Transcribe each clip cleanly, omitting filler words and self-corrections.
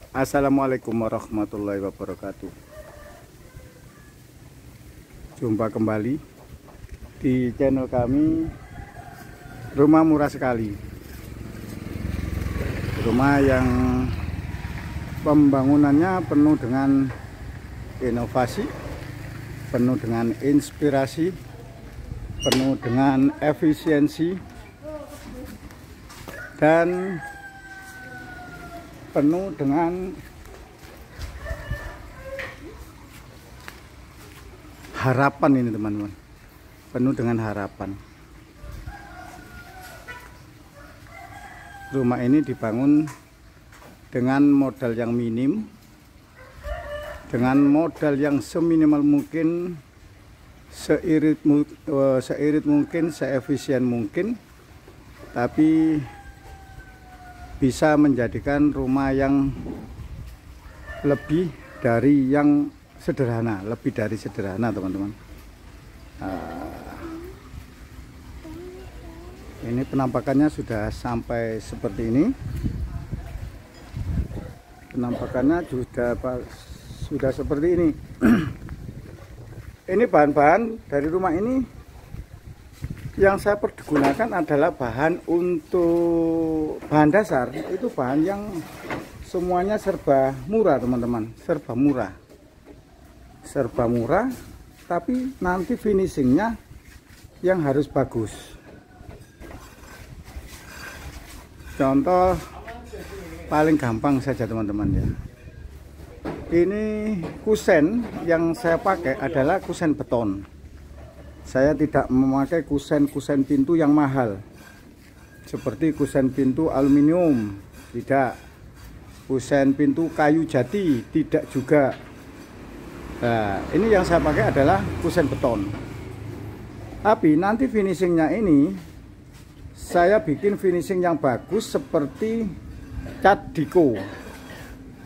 Assalamualaikum warahmatullahi wabarakatuh. Jumpa kembali di channel kami, Rumah Murah Sekali. Rumah yang pembangunannya penuh dengan inovasi, penuh dengan inspirasi, penuh dengan efisiensi, dan penuh dengan harapan ini teman-teman, penuh dengan harapan. Rumah ini dibangun dengan modal yang minim, dengan modal yang seminimal mungkin, seirit mungkin, seefisien mungkin, tapi bisa menjadikan rumah yang lebih dari yang sederhana, lebih dari sederhana teman-teman. Ini penampakannya sudah sampai seperti ini. Penampakannya sudah seperti ini. Ini bahan-bahan dari rumah ini yang saya pergunakan adalah bahan untuk bahan dasar, itu bahan yang semuanya serba murah teman-teman, serba murah, tapi nanti finishingnya yang harus bagus. Contoh paling gampang saja teman-teman ya, ini kusen yang saya pakai adalah kusen beton. Saya tidak memakai kusen pintu yang mahal seperti kusen pintu aluminium, tidak. Kusen pintu kayu jati, tidak juga. Nah, ini yang saya pakai adalah kusen beton. Tapi nanti finishingnya ini saya bikin finishing yang bagus seperti cat diko.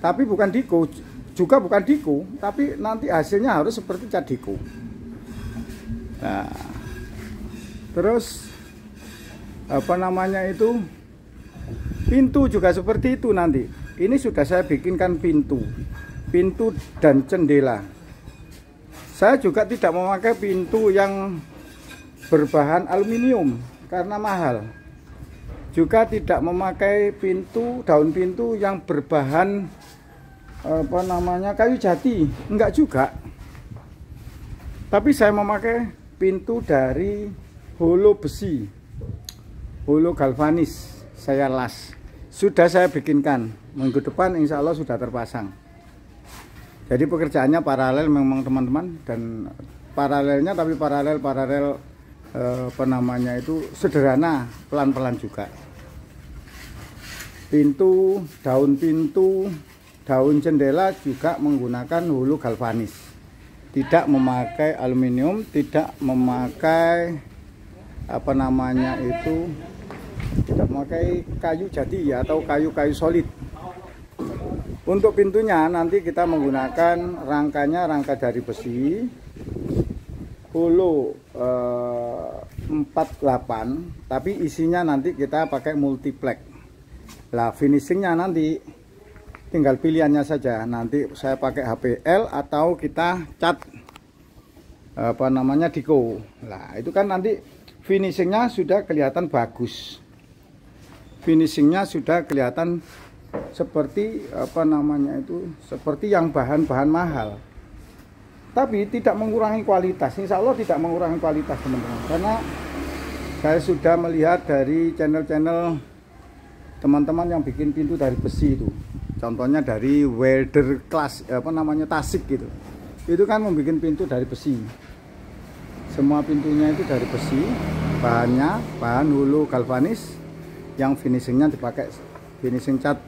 Tapi bukan diko, juga bukan diko, tapi nanti hasilnya harus seperti cat diko. Nah, terus apa namanya itu, pintu juga seperti itu nanti. Ini sudah saya bikinkan pintu dan jendela. Saya juga tidak memakai pintu yang berbahan aluminium karena mahal. Juga tidak memakai daun pintu yang berbahan apa namanya kayu jati, enggak juga. Tapi saya memakai pintu dari holo besi, holo galvanis, saya las. Sudah saya bikinkan, minggu depan insya Allah sudah terpasang. Jadi pekerjaannya paralel memang teman-teman, dan paralelnya tapi paralel apa namanya itu sederhana, pelan-pelan juga. Pintu, daun jendela juga menggunakan holo galvanis. Tidak memakai aluminium, tidak memakai apa namanya itu, tidak memakai kayu jati ya, atau kayu-kayu solid. Untuk pintunya nanti kita menggunakan rangka dari besi holo 48, tapi isinya nanti kita pakai multiplex. Lah finishingnya nanti tinggal pilihannya saja, nanti saya pakai HPL atau kita cat apa namanya diko. Nah itu kan nanti finishingnya sudah kelihatan bagus, finishingnya sudah kelihatan seperti apa namanya itu, seperti yang bahan-bahan mahal, tapi tidak mengurangi kualitas. Insya Allah tidak mengurangi kualitas teman-teman, karena saya sudah melihat dari channel-channel teman-teman yang bikin pintu dari besi itu. Contohnya dari welder class, apa namanya, Tasik gitu. Itu kan membuat pintu dari besi. Semua pintunya itu dari besi. Bahannya bahan holo galvanis yang finishingnya dipakai finishing cat.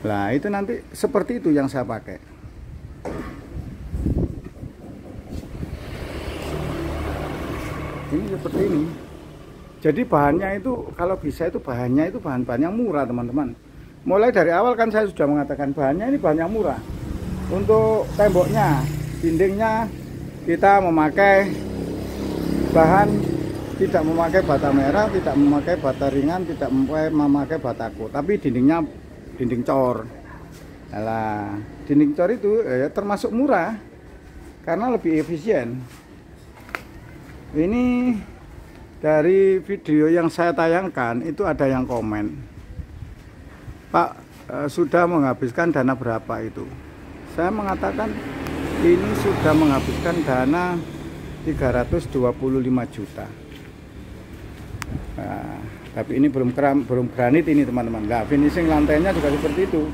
Nah itu nanti seperti itu yang saya pakai. Ini seperti ini. Jadi bahannya itu kalau bisa itu bahannya itu bahan-bahan yang murah teman-teman. Mulai dari awal kan saya sudah mengatakan bahannya ini bahan yang murah. Untuk temboknya, dindingnya kita memakai bahan, tidak memakai bata merah, tidak memakai bata ringan, tidak memakai batako, tapi dindingnya dinding cor. Alah, dinding cor itu ya termasuk murah karena lebih efisien. Ini dari video yang saya tayangkan itu ada yang komen, Pak, sudah menghabiskan dana berapa itu? Saya mengatakan ini sudah menghabiskan dana 325 juta. Nah, tapi ini belum granit ini teman-teman. Nah, finishing lantainya juga seperti itu.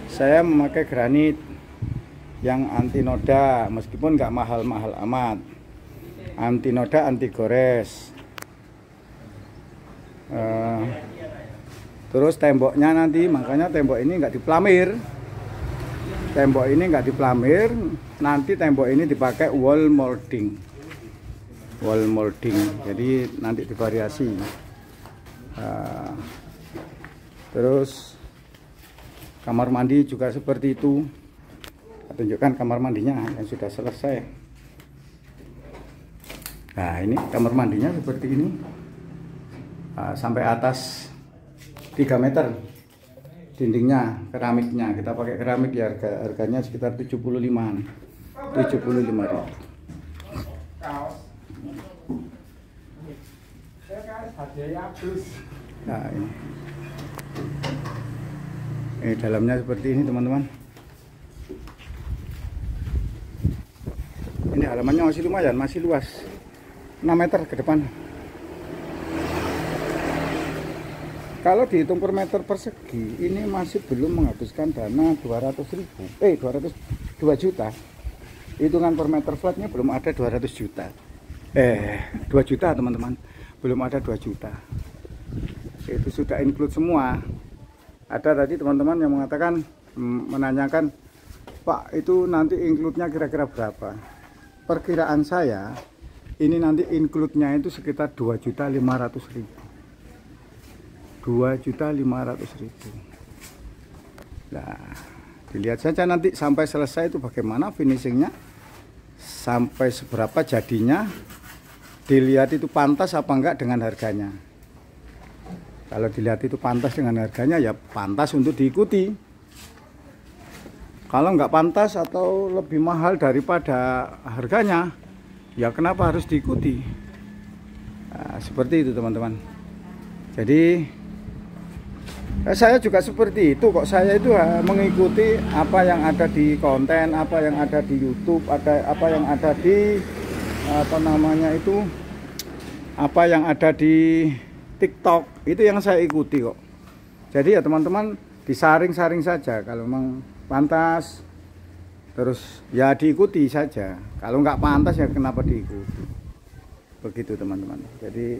Saya memakai granit yang anti noda, meskipun nggak mahal-mahal amat. Anti noda, anti gores. Terus temboknya nanti, makanya tembok ini nggak diplamir. Tembok ini nggak diplamir, nanti tembok ini dipakai wall molding. Wall molding, jadi nanti divariasi. Terus kamar mandi juga seperti itu. Saya tunjukkan kamar mandinya yang sudah selesai. Nah, ini kamar mandinya seperti ini. Sampai atas 3 meter dindingnya, keramiknya. Kita pakai keramik ya, harganya sekitar 75-an. 75.000. Nah, ini dalamnya seperti ini teman-teman. Ini halamannya masih lumayan, masih luas, 6 meter ke depan. Kalau dihitung per meter persegi, ini masih belum menghabiskan dana 2 juta. Hitungan per meter flatnya belum ada 200 juta. 2 juta teman-teman, belum ada 2 juta. Itu sudah include semua. Ada tadi teman-teman yang mengatakan, menanyakan, Pak, itu nanti include-nya kira-kira berapa? Perkiraan saya, ini nanti include-nya itu sekitar 2.500.000. 2.500.000. Nah, dilihat saja nanti sampai selesai itu bagaimana finishingnya, sampai seberapa jadinya, dilihat itu pantas apa enggak dengan harganya. Kalau dilihat itu pantas dengan harganya, ya pantas untuk diikuti. Kalau enggak pantas atau lebih mahal daripada harganya, ya kenapa harus diikuti? Nah, seperti itu teman-teman. Jadi saya juga seperti itu kok. Saya itu mengikuti apa yang ada di konten, apa yang ada di YouTube, apa yang ada di apa yang ada di TikTok, itu yang saya ikuti kok. Jadi ya teman-teman, disaring-saring saja. Kalau memang pantas, terus ya diikuti saja. Kalau nggak pantas ya kenapa diikuti? Begitu teman-teman. Jadi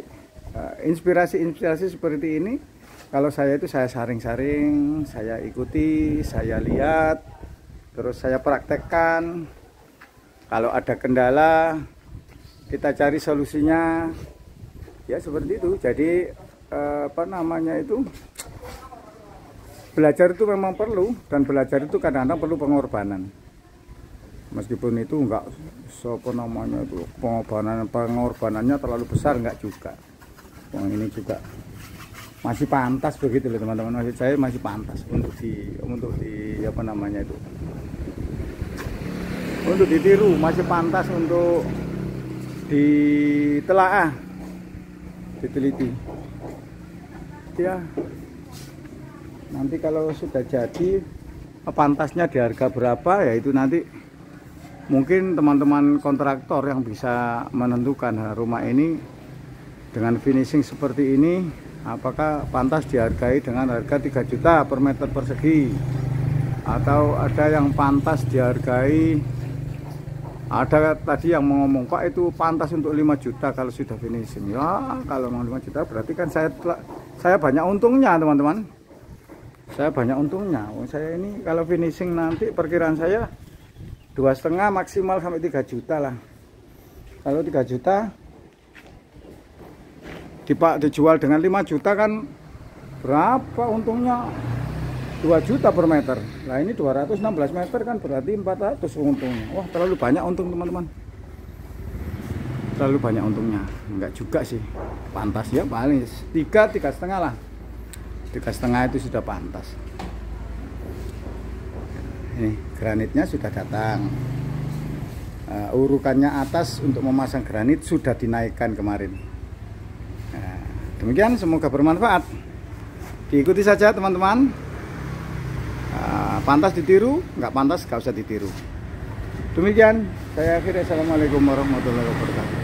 inspirasi-inspirasi seperti ini, kalau saya itu saya saring-saring, saya ikuti, saya lihat, terus saya praktekkan. Kalau ada kendala, kita cari solusinya. Ya seperti itu. Jadi belajar itu memang perlu, dan belajar itu kadang-kadang perlu pengorbanan. Meskipun itu enggak pengorbanannya terlalu besar, enggak juga. Ini juga masih pantas begitu loh teman-teman. Maksud saya masih pantas untuk untuk ditiru, masih pantas untuk ditelaah, diteliti. Ya, nanti kalau sudah jadi pantasnya di harga berapa, ya itu nanti mungkin teman-teman kontraktor yang bisa menentukan rumah ini dengan finishing seperti ini, apakah pantas dihargai dengan harga 3 juta per meter persegi, atau ada yang pantas dihargai. Ada tadi yang mau ngomong, Pak, itu pantas untuk 5 juta kalau sudah finishing. Ya, kalau mau 5 juta berarti kan saya banyak untungnya teman-teman. Saya banyak untungnya. Saya ini kalau finishing nanti perkiraan saya 2,5 maksimal sampai 3 juta lah. Kalau 3 juta dijual dengan 5 juta kan berapa untungnya? 2 juta per meter. Nah ini 216 meter kan berarti 400 untungnya. Wah, terlalu banyak untung teman-teman. Terlalu banyak untungnya. Enggak juga sih. Pantas ya paling 3,5 lah. 3,5 itu sudah pantas. Ini granitnya sudah datang. Urukannya atas untuk memasang granit sudah dinaikkan kemarin. Nah, demikian, semoga bermanfaat. Diikuti saja teman-teman. Pantas ditiru, nggak pantas nggak usah ditiru. Demikian, saya akhiri. Assalamualaikum warahmatullahi wabarakatuh.